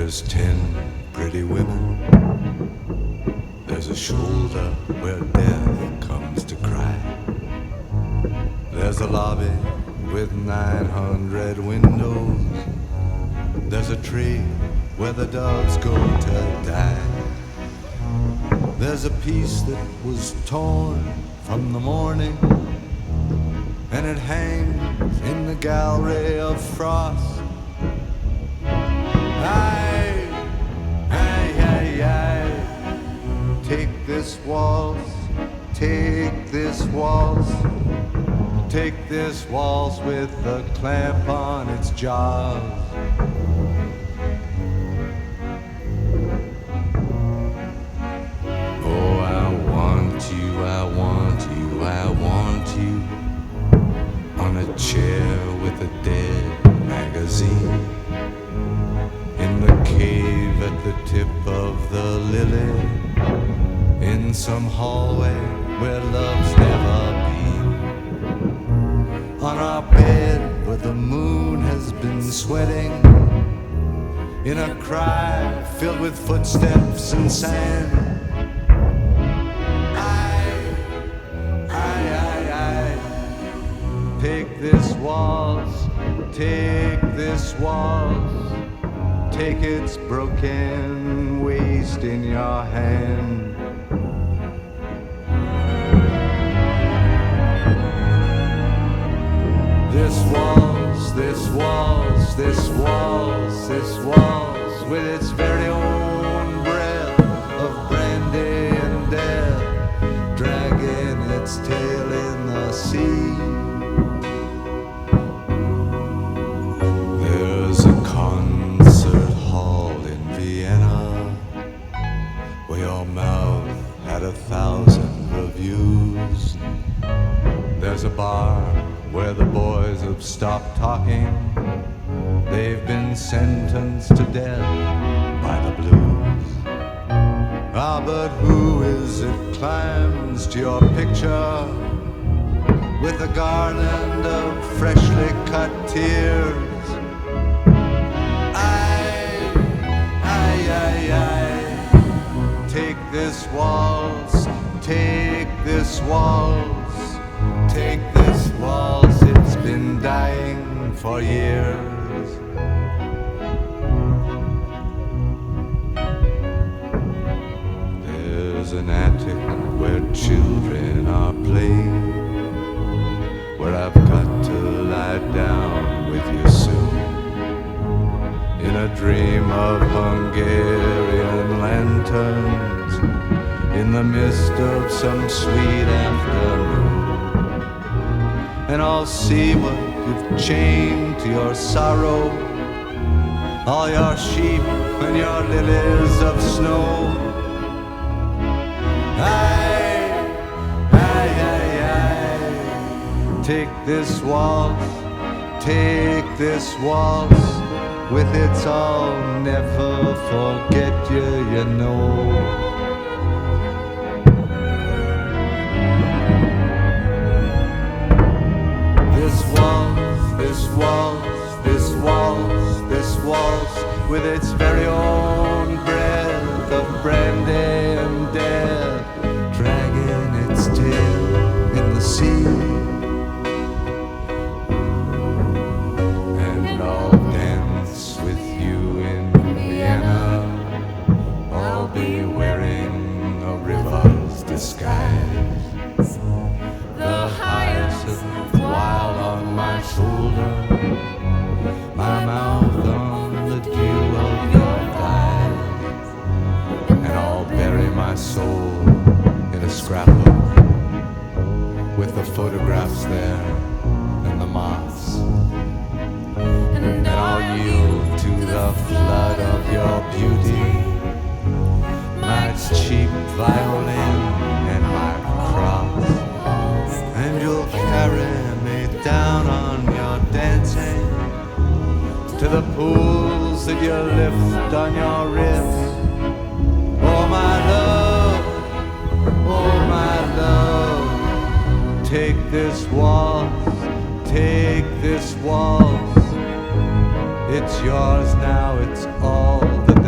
There's 10 pretty women. There's a shoulder where death comes to cry. There's a lobby with 900 windows. There's a tree where the doves go to die. There's a piece that was torn from the morning, and it hangs in the gallery of frost. Aye, aye, aye, aye. Take this waltz, take this waltz, take this waltz with the clamp on its jaws. Oh, I want you, I want you, I want you on a chair with a dead magazine, in the cave at the tip of the lily, in some hallway where love's never been, on our bed where the moon has been sweating, in a cry filled with footsteps and sand. Take this waltz, take this waltz, take its broken waist in your hand. This waltz, this waltz, this waltz, this waltz, with its very own breath of brandy and death, dragging its tail in the sea. There's a concert hall in Vienna where your mouth had 1,000 reviews. There's a bar where the boys have stopped talking. They've been sentenced to death by the blues. Ah, but who is it climbs to your picture with a garland of freshly cut tears? Take this waltz, take this waltz, take this waltz, it's been dying for years. There's an attic where children are playing, where I've got to lie down with you soon, in a dream of Hungarian lanterns, in the mist of some sweet afternoon. And I'll see what you've chained to your sorrow, all your sheep and your lilies of snow. Aye, aye, aye, aye. Take this waltz, take this waltz, with its I'll never forget you, you know. This waltz, this waltz, this waltz, this waltz, with its very own breath of brandy and death, dragging its tail in the sea. And I'll dance with you in Vienna. I'll be wearing a river's disguise, the hyacinth wild on my shoulder, my mouth on the dew of your thighs, and I'll bury my soul in a scrapbook with the photographs there and the moths, and I'll yield to the flood of your beauty, my cheap violin and my cross, and you'll carry me down on your dancing to the pools that you lift on your wrist. Oh my love, oh my love, take this waltz, take this waltz. It's yours now, it's all that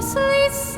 sweet